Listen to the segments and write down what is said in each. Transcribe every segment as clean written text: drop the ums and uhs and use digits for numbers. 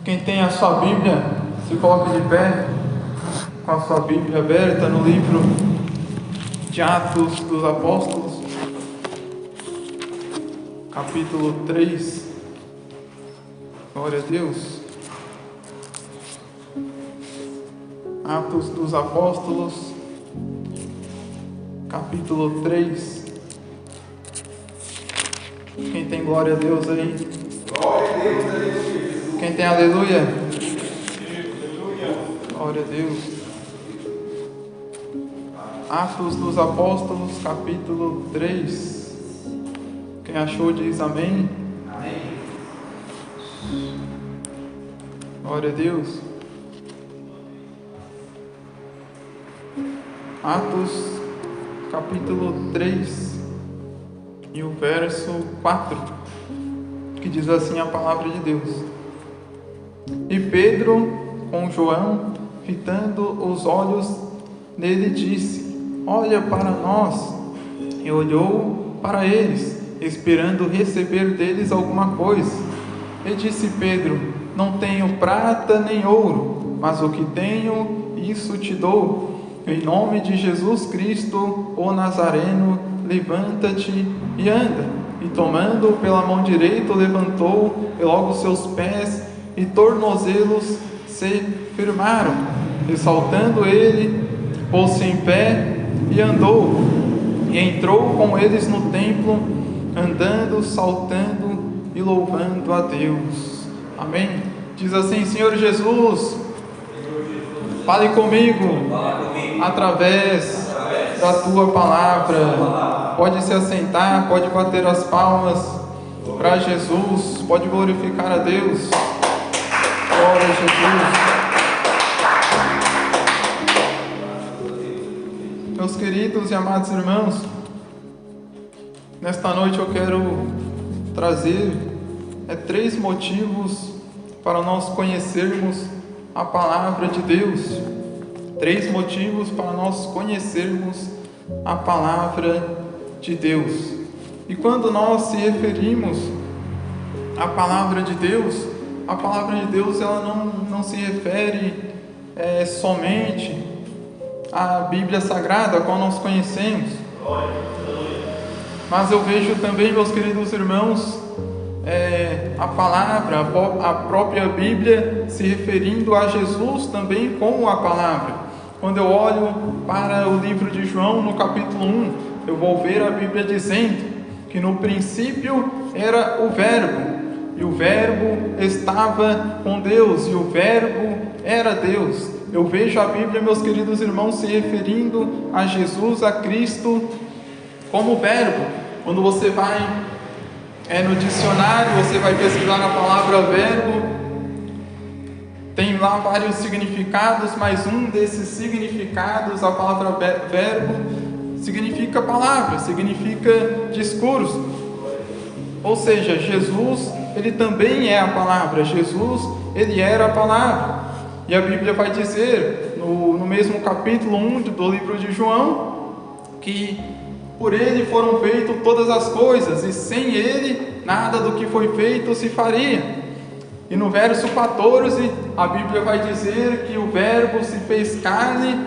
Quem tem a sua Bíblia, se coloca de pé, com a sua Bíblia aberta no livro de Atos dos Apóstolos, capítulo 3. Glória a Deus. Atos dos Apóstolos, capítulo 3. Quem tem glória a Deus aí? Glória a Deus, aleluia. Quem tem aleluia? Glória a Deus. Atos dos Apóstolos, capítulo 3. Quem achou diz amém. Amém. Glória a Deus. Atos, capítulo 3, e o verso 4, que diz assim a palavra de Deus: E Pedro, com João, fitando os olhos nele, disse: Olha para nós. E olhou para eles, esperando receber deles alguma coisa. E disse Pedro: Não tenho prata nem ouro, mas o que tenho, isso te dou. Em nome de Jesus Cristo, o Nazareno, levanta-te e anda. E tomando pela mão direita, levantou, e logo seus pés e tornozelos se firmaram. E saltando ele, pôs-se em pé e andou. E entrou com eles no templo, andando, saltando e louvando a Deus. Amém? Diz assim: Senhor Jesus, fale comigo através da tua palavra. Pode se assentar, pode bater as palmas para Jesus, pode glorificar a Deus. Glória a Jesus. Meus queridos e amados irmãos, nesta noite eu quero trazer 3 motivos para nós conhecermos a palavra de Deus. 3 motivos para nós conhecermos a palavra de Deus. E quando nós se referimos à palavra de Deus, a palavra de Deus ela não se refere somente à Bíblia Sagrada, a qual nós conhecemos. Mas eu vejo também, meus queridos irmãos, a palavra, a própria Bíblia se referindo a Jesus também como a palavra. Quando eu olho para o livro de João, no capítulo 1, eu vou ver a Bíblia dizendo que no princípio era o Verbo, e o Verbo estava com Deus, e o Verbo era Deus. Eu vejo a Bíblia, meus queridos irmãos, se referindo a Jesus, a Cristo, como Verbo. Quando você vai no dicionário, você vai pesquisar a palavra verbo, tem lá vários significados, mas um desses significados, a palavra verbo, significa palavra, significa discurso. Ou seja, Jesus, ele também é a palavra. Jesus, ele era a palavra. E a Bíblia vai dizer, no mesmo capítulo 1 do livro de João, que por ele foram feitas todas as coisas, e sem ele nada do que foi feito se faria. E no verso 14, a Bíblia vai dizer que o Verbo se fez carne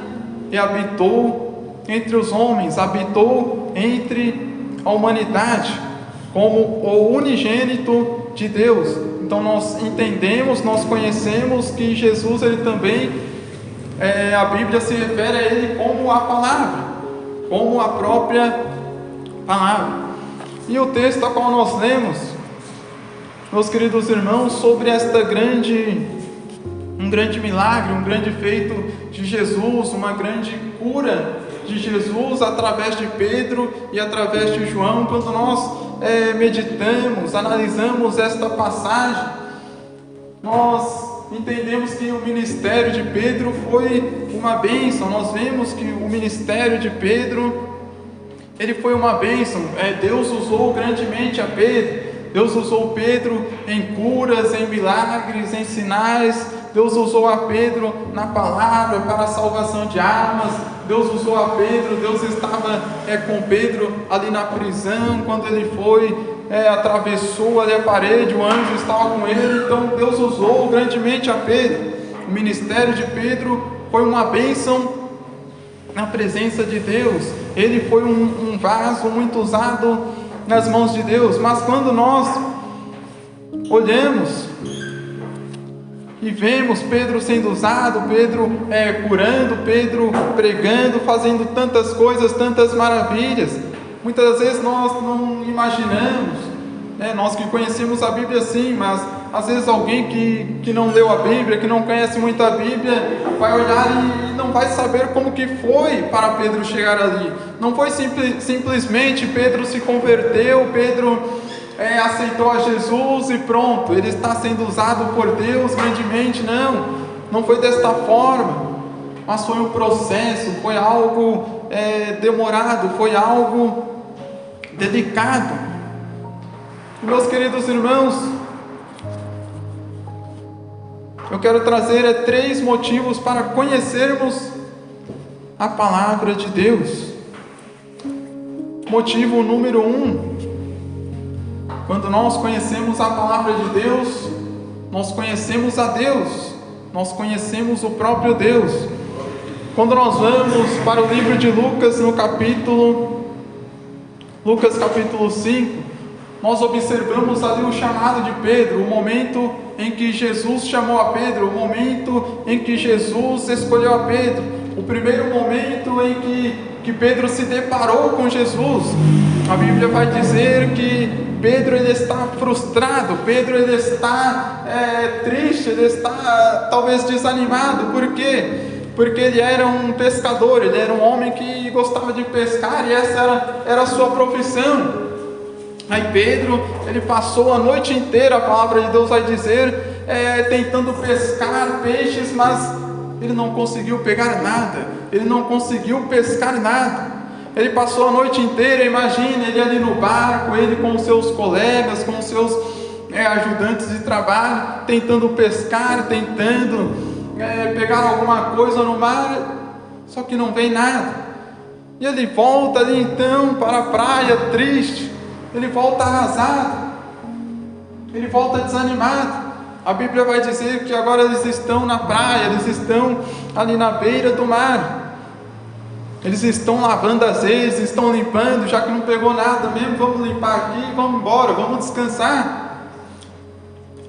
e habitou entre os homens, habitou entre a humanidade, como o unigênito de Deus. Então nós entendemos, nós conhecemos que Jesus, ele também, a Bíblia se refere a ele como a palavra, como a própria palavra. E o texto a qual nós lemos, meus queridos irmãos, sobre um grande milagre, um grande feito de Jesus, uma grande cura de Jesus através de Pedro e através de João. Quando nós meditamos, analisamos esta passagem, nós entendemos que o ministério de Pedro foi uma bênção. Nós vemos que o ministério de Pedro, ele foi uma bênção. Deus usou grandemente a Pedro. Deus usou Pedro em curas, em milagres, em sinais. Deus usou a Pedro na palavra para a salvação de almas. Deus usou a Pedro. Deus estava com Pedro ali na prisão, quando ele foi atravessou ali a parede, o anjo estava com ele, então Deus usou grandemente a Pedro. O ministério de Pedro foi uma bênção na presença de Deus. Ele foi um vaso muito usado nas mãos de Deus. Mas quando nós olhamos e vemos Pedro sendo usado, Pedro curando, Pedro pregando, fazendo tantas coisas, tantas maravilhas, muitas vezes nós não imaginamos, nós que conhecemos a Bíblia sim, mas às vezes alguém que não leu a Bíblia, que não conhece muito a Bíblia, vai olhar e não vai saber como que foi para Pedro chegar ali. Não foi simplesmente Pedro se converteu, Pedro aceitou a Jesus e pronto, ele está sendo usado por Deus grandemente. Não foi desta forma, mas foi um processo, foi algo demorado, foi algo delicado. Meus queridos irmãos, eu quero trazer 3 motivos para conhecermos a palavra de Deus. Motivo número 1: quando nós conhecemos a palavra de Deus, nós conhecemos a Deus, nós conhecemos o próprio Deus. Quando nós vamos para o livro de Lucas, Lucas capítulo 5, nós observamos ali o chamado de Pedro, o momento em que Jesus chamou a Pedro, o momento em que Jesus escolheu a Pedro, o primeiro momento em que Pedro se deparou com Jesus. A Bíblia vai dizer que Pedro ele está frustrado, Pedro ele está triste, ele está talvez desanimado. Por quê? Porque ele era um pescador, ele era um homem que gostava de pescar e essa era a sua profissão. Aí Pedro, ele passou a noite inteira, a palavra de Deus vai dizer, tentando pescar peixes, mas ele não conseguiu pegar nada, ele não conseguiu pescar nada. Ele passou a noite inteira, imagina, ele ali no barco, ele com os seus colegas, com os seus ajudantes de trabalho, tentando pescar, tentando pegar alguma coisa no mar, só que não vem nada. E ele volta ali então para a praia triste, ele volta arrasado, ele volta desanimado. A Bíblia vai dizer que agora eles estão na praia, eles estão ali na beira do mar, eles estão lavando as redes, estão limpando, já que não pegou nada mesmo, vamos limpar aqui, vamos embora, vamos descansar.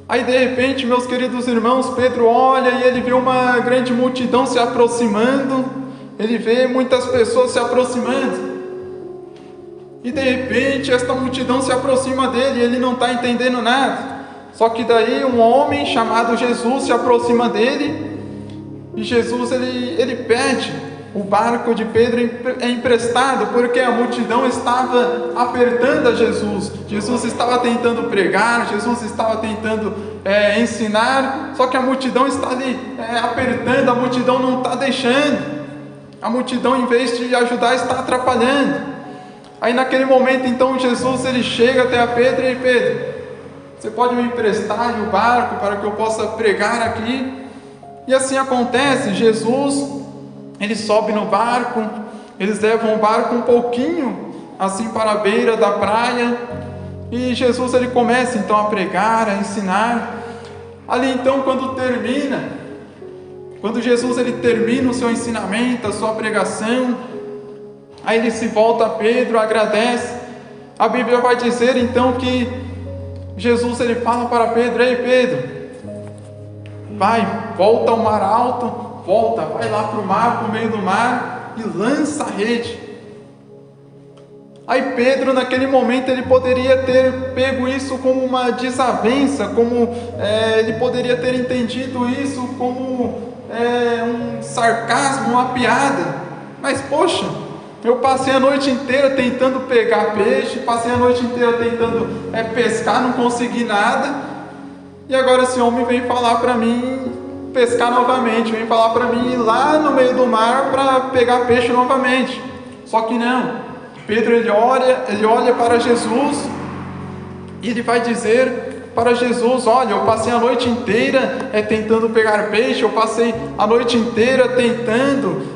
Aí de repente, meus queridos irmãos, Pedro olha e ele vê uma grande multidão se aproximando, ele vê muitas pessoas se aproximando. E de repente esta multidão se aproxima dele e ele não está entendendo nada. Só que daí um homem chamado Jesus se aproxima dele e Jesus ele pede o barco de Pedro emprestado, porque a multidão estava apertando a Jesus. Jesus estava tentando pregar, Jesus estava tentando ensinar, só que a multidão está ali apertando, a multidão não está deixando, a multidão em vez de ajudar está atrapalhando. Aí naquele momento então Jesus ele chega até a Pedro e Pedro, você pode me emprestar o barco para que eu possa pregar aqui? E assim acontece, Jesus ele sobe no barco, eles levam o barco um pouquinho assim para a beira da praia e Jesus ele começa então a pregar, a ensinar. Ali então quando Jesus ele termina o seu ensinamento, a sua pregação, aí ele se volta a Pedro, agradece. A Bíblia vai dizer então que Jesus ele fala para Pedro: ei Pedro, vai, volta ao mar alto, vai lá para o mar, para o meio do mar e lança a rede. Aí Pedro naquele momento ele poderia ter pego isso como uma desavença, ele poderia ter entendido isso como um sarcasmo, uma piada. Mas poxa, eu passei a noite inteira tentando pegar peixe, passei a noite inteira tentando pescar, não consegui nada, e agora esse homem vem falar para mim pescar novamente, vem falar para mim ir lá no meio do mar para pegar peixe novamente. Só que não, Pedro ele olha para Jesus e ele vai dizer para Jesus: olha, eu passei a noite inteira tentando pegar peixe, eu passei a noite inteira tentando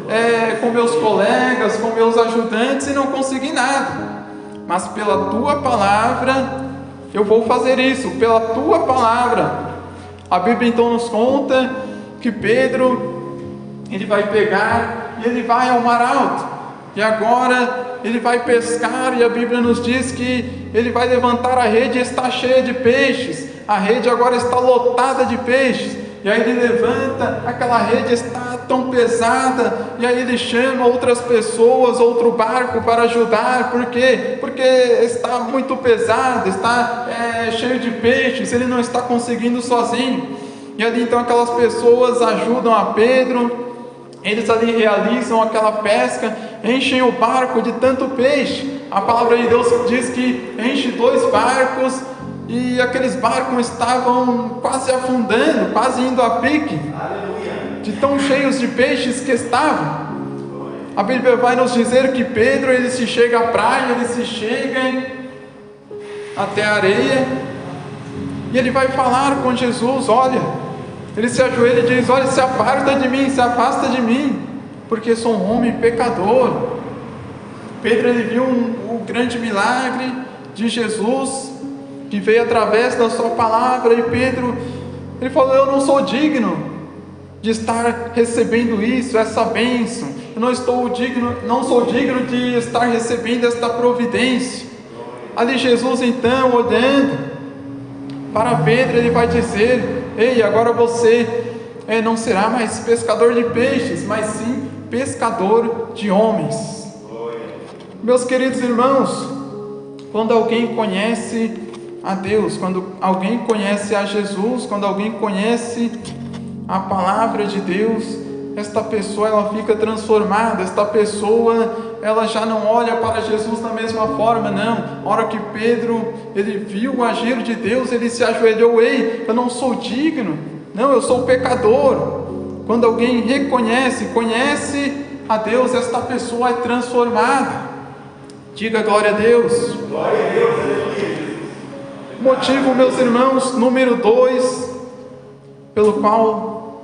com meus colegas, com meus ajudantes e não consegui nada, mas pela tua palavra eu vou fazer isso pela tua palavra. A Bíblia então nos conta que Pedro, ele vai pegar e ele vai ao mar alto, e agora ele vai pescar, e a Bíblia nos diz que ele vai levantar a rede e está cheia de peixes, a rede agora está lotada de peixes, e aí ele levanta, aquela rede está tão pesada, e aí ele chama outras pessoas, outro barco para ajudar. Por quê? Porque está muito pesado, está cheio de peixes, ele não está conseguindo sozinho. E ali então aquelas pessoas ajudam a Pedro, eles ali realizam aquela pesca, enchem o barco de tanto peixe. A palavra de Deus diz que enche 2 barcos, e aqueles barcos estavam quase afundando, quase indo a pique, de tão cheios de peixes que estavam. A Bíblia vai nos dizer que Pedro, ele se chega à praia, ele se chega até a areia, e ele vai falar com Jesus. Olha, ele se ajoelha e diz: olha, se aparta de mim, se afasta de mim, porque sou um homem pecador. Pedro, ele viu o grande milagre de Jesus, que veio através da sua palavra, e Pedro, ele falou: eu não sou digno de estar recebendo isso, essa bênção, eu não sou digno de estar recebendo esta providência. Ali Jesus então, olhando para Pedro, ele vai dizer: ei, agora você não será mais pescador de peixes, mas sim pescador de homens. Meus queridos irmãos, quando alguém conhece a Deus, quando alguém conhece a Jesus, quando alguém conhece a palavra de Deus, esta pessoa ela fica transformada. Esta pessoa ela já não olha para Jesus da mesma forma, não. A hora que Pedro ele viu o agir de Deus, ele se ajoelhou: ei, eu não sou digno, não, eu sou pecador. Quando alguém conhece a Deus, esta pessoa é transformada. Diga glória a Deus. Glória a Deus, aleluia. Motivo, meus irmãos, número 2, pelo qual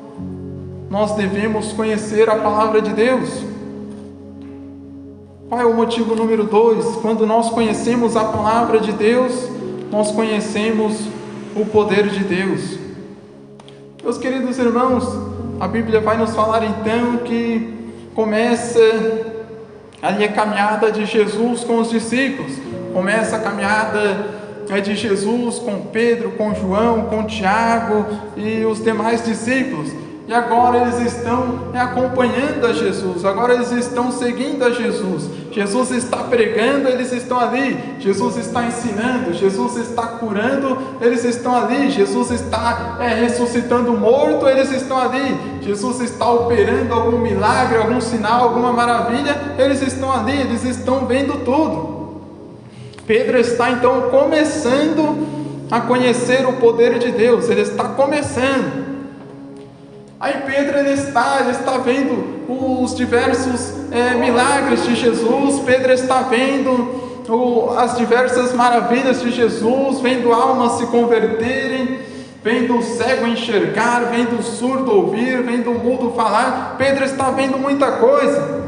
nós devemos conhecer a palavra de Deus. Qual é o motivo número 2? Quando nós conhecemos a palavra de Deus, nós conhecemos o poder de Deus. Meus queridos irmãos, a Bíblia vai nos falar então que começa ali a caminhada de Jesus com os discípulos. Começa a caminhada de Jesus com Pedro, com João, com Tiago e os demais discípulos. E agora eles estão acompanhando a Jesus, agora eles estão seguindo a Jesus. Jesus está pregando, eles estão ali. Jesus está ensinando, Jesus está curando, eles estão ali. Jesus está ressuscitando o morto, eles estão ali. Jesus está operando algum milagre, algum sinal, alguma maravilha, eles estão ali, eles estão vendo tudo. Pedro está então começando a conhecer o poder de Deus, ele está começando. Aí Pedro ele está vendo os diversos milagres de Jesus. Pedro está vendo as diversas maravilhas de Jesus, vendo almas se converterem, vendo o cego enxergar, vendo o surdo ouvir, vendo o mudo falar. Pedro está vendo muita coisa.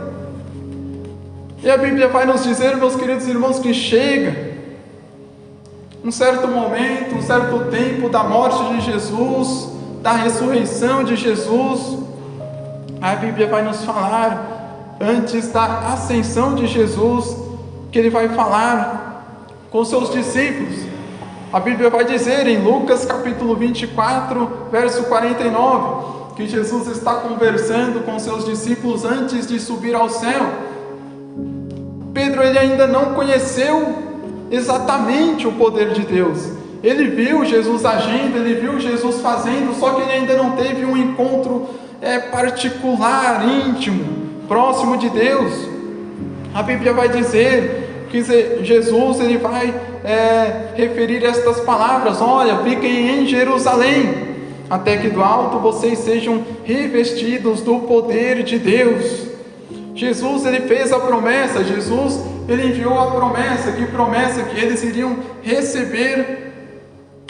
E a Bíblia vai nos dizer, meus queridos irmãos, que chega um certo momento, um certo tempo da morte de Jesus, da ressurreição de Jesus. A Bíblia vai nos falar, antes da ascensão de Jesus, que ele vai falar com seus discípulos. A Bíblia vai dizer em Lucas capítulo 24, verso 49, que Jesus está conversando com seus discípulos antes de subir ao céu. Pedro ele ainda não conheceu exatamente o poder de Deus. Ele viu Jesus agindo, ele viu Jesus fazendo, só que ele ainda não teve um encontro particular, íntimo, próximo de Deus. A Bíblia vai dizer que Jesus ele vai referir estas palavras: olha, fiquem em Jerusalém, até que do alto vocês sejam revestidos do poder de Deus. Jesus ele fez a promessa, Jesus ele enviou a promessa. Que promessa? Que eles iriam receber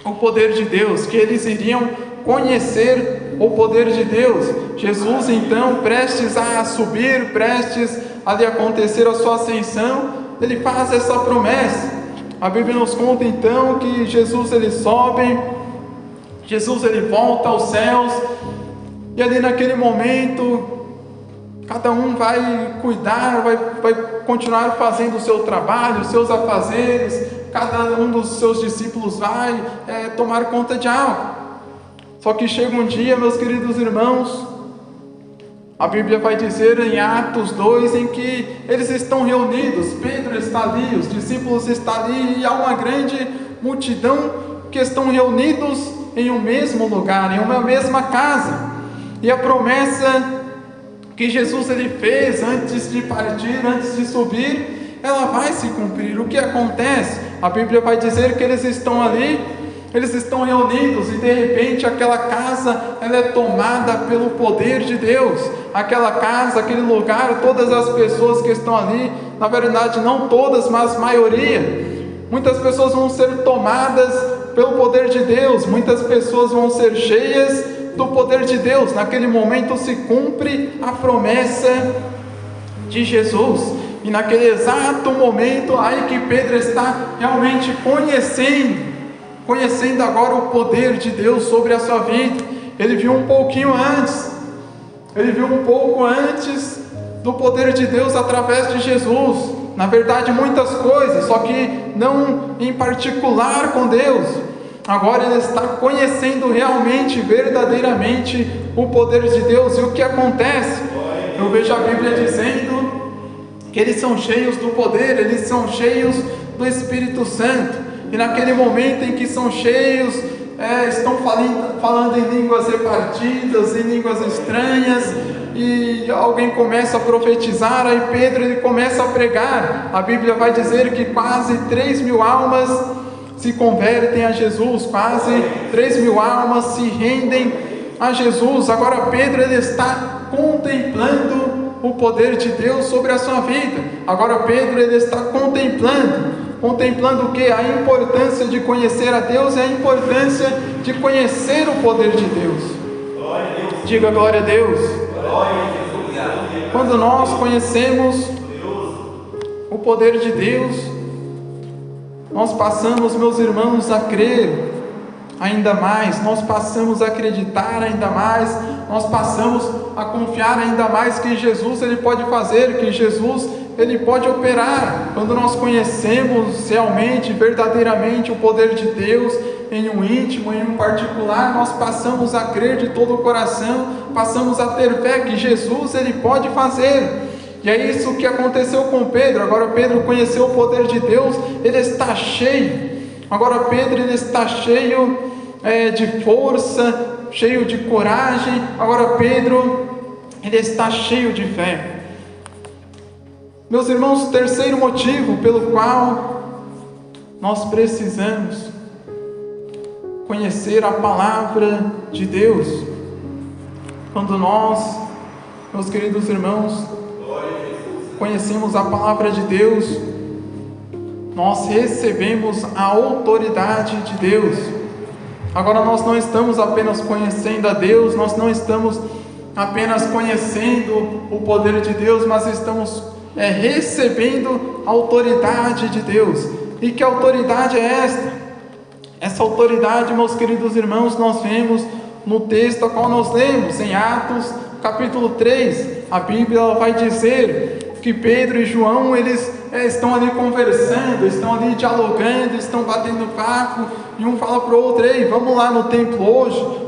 o poder de Deus, que eles iriam conhecer o poder de Deus. Jesus então, prestes a subir, prestes a acontecer a sua ascensão, ele faz essa promessa. A Bíblia nos conta então que Jesus ele sobe, Jesus ele volta aos céus, e ali naquele momento cada um vai cuidar, vai continuar fazendo o seu trabalho, os seus afazeres, cada um dos seus discípulos vai tomar conta de algo. Só que chega um dia, meus queridos irmãos, a Bíblia vai dizer em Atos 2, em que eles estão reunidos, Pedro está ali, os discípulos estão ali, e há uma grande multidão que estão reunidos em um mesmo lugar, em uma mesma casa. E a promessa que Jesus ele fez antes de partir, antes de subir, ela vai se cumprir. O que acontece? A Bíblia vai dizer que eles estão ali, eles estão reunidos, e de repente aquela casa ela é tomada pelo poder de Deus. Aquela casa, aquele lugar, todas as pessoas que estão ali, na verdade não todas, mas a maioria, muitas pessoas vão ser tomadas pelo poder de Deus, muitas pessoas vão ser cheias do poder de Deus. Naquele momento se cumpre a promessa de Jesus, e naquele exato momento aí que Pedro está realmente conhecendo agora o poder de Deus sobre a sua vida. Ele viu um pouquinho antes, ele viu um pouco antes do poder de Deus através de Jesus, na verdade muitas coisas, só que não em particular com Deus. Agora ele está conhecendo realmente, verdadeiramente o poder de Deus. E o que acontece? Eu vejo a Bíblia dizendo que eles são cheios do poder, eles são cheios do Espírito Santo. E naquele momento em que são cheios, estão falando em línguas repartidas, em línguas estranhas, e alguém começa a profetizar, aí Pedro ele começa a pregar. A Bíblia vai dizer que quase 3.000 almas se convertem a Jesus, quase 3.000 almas se rendem a Jesus. Agora Pedro ele está contemplando o poder de Deus sobre a sua vida. Agora Pedro ele está contemplando o que? A importância de conhecer a Deus e a importância de conhecer o poder de Deus. Diga glória a Deus. Quando nós conhecemos o poder de Deus, nós passamos, meus irmãos, a crer ainda mais, nós passamos a acreditar ainda mais, nós passamos a confiar ainda mais que Jesus ele pode fazer, que Jesus ele pode operar. Quando nós conhecemos realmente, verdadeiramente o poder de Deus em um íntimo, em um particular, nós passamos a crer de todo o coração, passamos a ter fé que Jesus ele pode fazer. E é isso que aconteceu com Pedro. Agora Pedro conheceu o poder de Deus, ele está cheio. Agora Pedro ele está cheio de força, cheio de coragem. Agora Pedro ele está cheio de fé. Meus irmãos, o terceiro motivo pelo qual nós precisamos conhecer a palavra de Deus, quando nós, meus queridos irmãos, conhecemos a palavra de Deus, nós recebemos a autoridade de Deus. Agora nós não estamos apenas conhecendo a Deus, nós não estamos apenas conhecendo o poder de Deus, mas estamos recebendo a autoridade de Deus. E que autoridade é esta? Essa autoridade, meus queridos irmãos, nós vemos no texto a qual nós lemos, em Atos capítulo 3, a Bíblia vai dizer que Pedro e João, eles estão ali conversando, estão ali dialogando, estão batendo papo, e um fala para o outro: ei, vamos lá no templo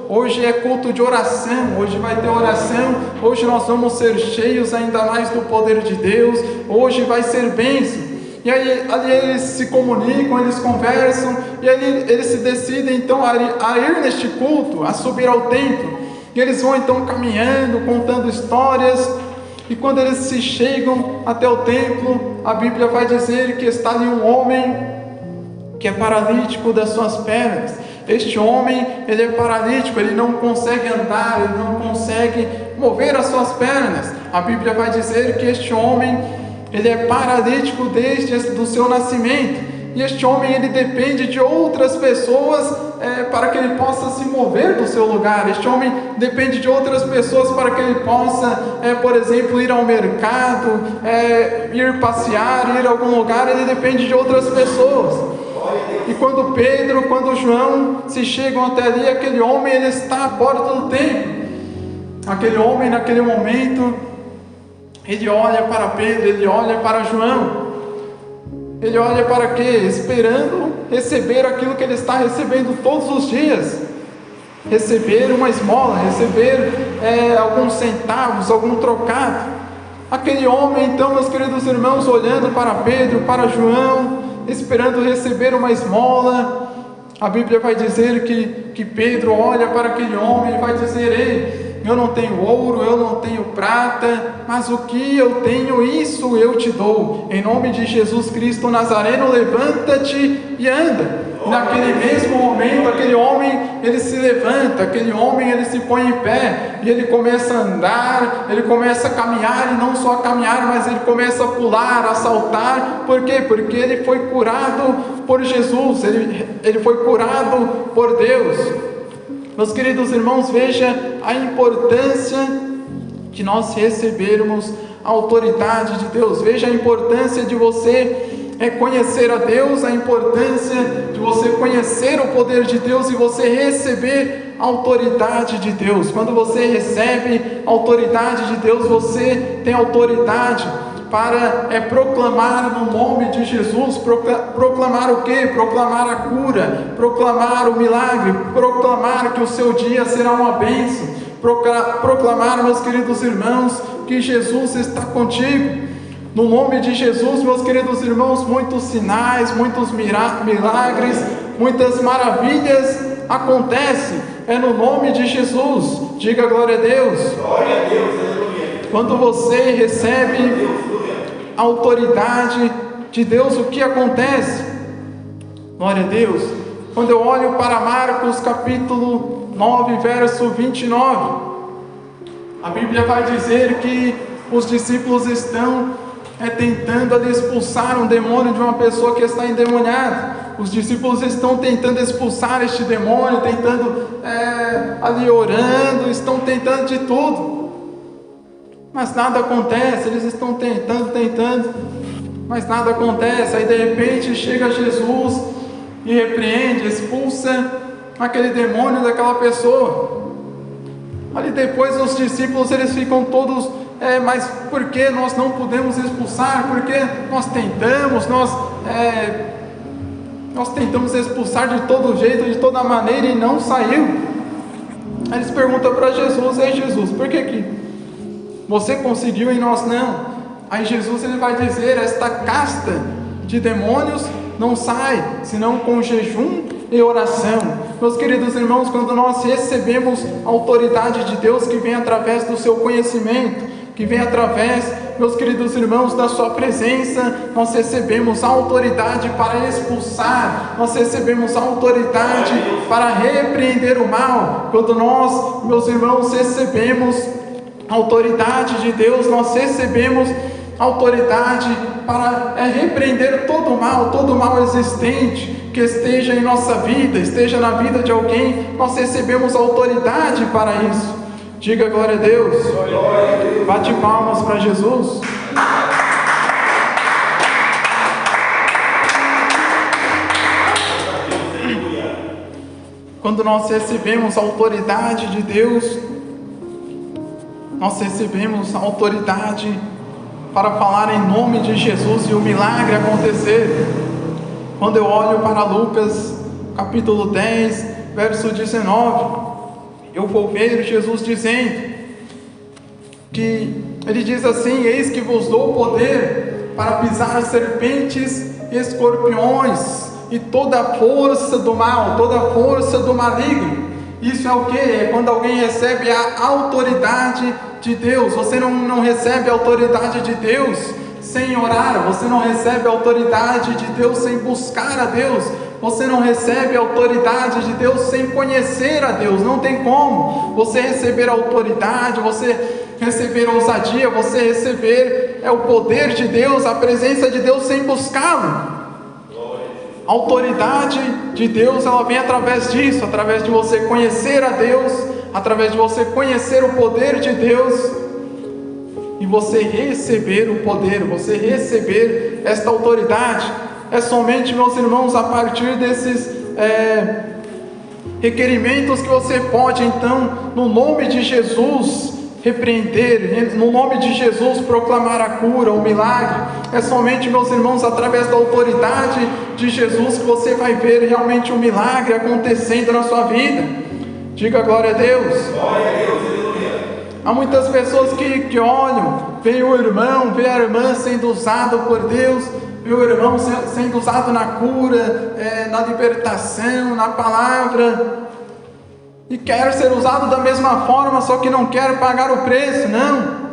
hoje é culto de oração, hoje vai ter oração, hoje nós vamos ser cheios ainda mais do poder de Deus, hoje vai ser bênção. E aí ali eles se comunicam, eles conversam, e aí eles se decidem então a ir neste culto, a subir ao templo, e eles vão então caminhando, contando histórias. E quando eles se chegam até o templo, a Bíblia vai dizer que está ali um homem que é paralítico das suas pernas. Este homem, ele é paralítico, ele não consegue andar, ele não consegue mover as suas pernas. A Bíblia vai dizer que este homem, ele é paralítico desde o seu nascimento. E este homem, ele depende de outras pessoas para que ele possa se mover do seu lugar. Este homem depende de outras pessoas para que ele possa, por exemplo, ir ao mercado, ir passear, ir a algum lugar. Ele depende de outras pessoas. E quando Pedro, quando João se chegam até ali, aquele homem ele está à porta do templo. Aquele homem naquele momento, ele olha para Pedro, ele olha para João. Ele olha para quê? Esperando receber aquilo que ele está recebendo todos os dias. Receber uma esmola, receber alguns centavos, algum trocado. Aquele homem, então, meus queridos irmãos, olhando para Pedro, para João, esperando receber uma esmola. A Bíblia vai dizer que Pedro olha para aquele homem e vai dizer: ei, eu não tenho ouro, eu não tenho prata, mas o que eu tenho, isso eu te dou. Em nome de Jesus Cristo Nazareno, levanta-te e anda. E naquele mesmo momento, aquele homem, ele se levanta, aquele homem, ele se põe em pé, e ele começa a andar, ele começa a caminhar, e não só a caminhar, mas ele começa a pular, a saltar. Por quê? Porque ele foi curado por Jesus, ele foi curado por Deus. Meus queridos irmãos, veja a importância de nós recebermos a autoridade de Deus. Veja a importância de você conhecer a Deus, a importância de você conhecer o poder de Deus e você receber a autoridade de Deus. Quando você recebe a autoridade de Deus, você tem autoridade para proclamar no nome de Jesus. Proclamar o quê? Proclamar a cura, proclamar o milagre, proclamar que o seu dia será uma bênção, proclamar, meus queridos irmãos, que Jesus está contigo. No nome de Jesus, meus queridos irmãos, muitos sinais, muitos milagres, muitas maravilhas acontecem. É no nome de Jesus. Diga glória a Deus. Glória a Deus, aleluia. Quando você recebe a autoridade de Deus, o que acontece? Glória a Deus. Quando eu olho para Marcos capítulo 9, verso 29, a Bíblia vai dizer que os discípulos estão tentando ali expulsar um demônio de uma pessoa que está endemoniada. Os discípulos estão tentando expulsar este demônio, tentando ali orando, estão tentando de tudo, mas nada acontece. Eles estão tentando, mas nada acontece. Aí de repente chega Jesus e repreende, expulsa aquele demônio daquela pessoa. Ali depois os discípulos eles ficam todos: mas por que nós não podemos expulsar? Porque nós tentamos expulsar de todo jeito, de toda maneira, e não saiu. Aí eles perguntam para Jesus: ei Jesus, por que você conseguiu e nós não? Aí Jesus ele vai dizer: esta casta de demônios não sai, senão com jejum e oração. Meus queridos irmãos, quando nós recebemos a autoridade de Deus, que vem através do seu conhecimento, que vem através, meus queridos irmãos, da sua presença, nós recebemos a autoridade para expulsar, nós recebemos a autoridade para repreender o mal. Quando nós, meus irmãos, recebemos a autoridade de Deus, nós recebemos autoridade para repreender todo o mal existente que esteja em nossa vida, esteja na vida de alguém. Nós recebemos autoridade para isso. Diga glória a Deus. Bate palmas para Jesus. Quando nós recebemos a autoridade de Deus, nós recebemos a autoridade para falar em nome de Jesus e o milagre acontecer. Quando eu olho para Lucas capítulo 10, verso 19, eu vou ver Jesus dizendo que ele diz assim: eis que vos dou poder para pisar serpentes e escorpiões e toda a força do mal, toda a força do maligno. Isso é o que? É quando alguém recebe a autoridade de Deus. Você não recebe a autoridade de Deus sem orar, você não recebe a autoridade de Deus sem buscar a Deus, você não recebe a autoridade de Deus sem conhecer a Deus. Não tem como você receber a autoridade, você receber ousadia, você receber o poder de Deus, a presença de Deus sem buscá-lo. A autoridade de Deus, ela vem através disso, através de você conhecer a Deus, através de você conhecer o poder de Deus e você receber o poder, você receber esta autoridade. É somente, meus irmãos, a partir desses requerimentos que você pode, então, no nome de Jesus, repreender, no nome de Jesus, proclamar a cura, o milagre. É somente, meus irmãos, através da autoridade de Jesus que você vai ver realmente o milagre acontecendo na sua vida. Diga glória a Deus. Glória a Deus, aleluia. Há muitas pessoas que olham, veem o irmão, vê a irmã sendo usado por Deus, vê o irmão sendo usado na cura, na libertação, na palavra, e quer ser usado da mesma forma, só que não quer pagar o preço. Não.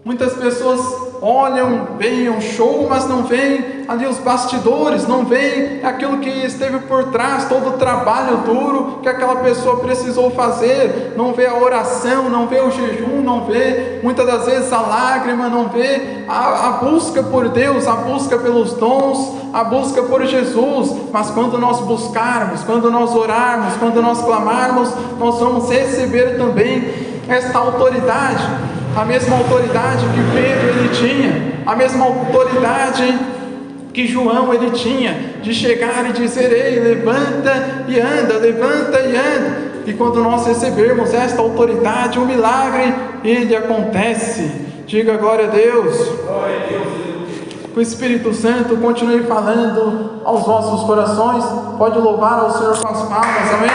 Muitas pessoas olham, veem um show, mas não veem ali os bastidores, não veem aquilo que esteve por trás, todo o trabalho duro que aquela pessoa precisou fazer, não vê a oração, não vê o jejum, não vê muitas das vezes a lágrima, não vê a busca por Deus, a busca pelos dons, a busca por Jesus. Mas quando nós buscarmos, quando nós orarmos, quando nós clamarmos, nós vamos receber também esta autoridade, a mesma autoridade que Pedro ele tinha, a mesma autoridade que João ele tinha, de chegar e dizer: ei, levanta e anda, levanta e anda. E quando nós recebermos esta autoridade, o milagre ele acontece. Diga glória a Deus. Glória a Deus. Que o Espírito Santo continue falando aos vossos corações. Pode louvar ao Senhor com as palmas, amém?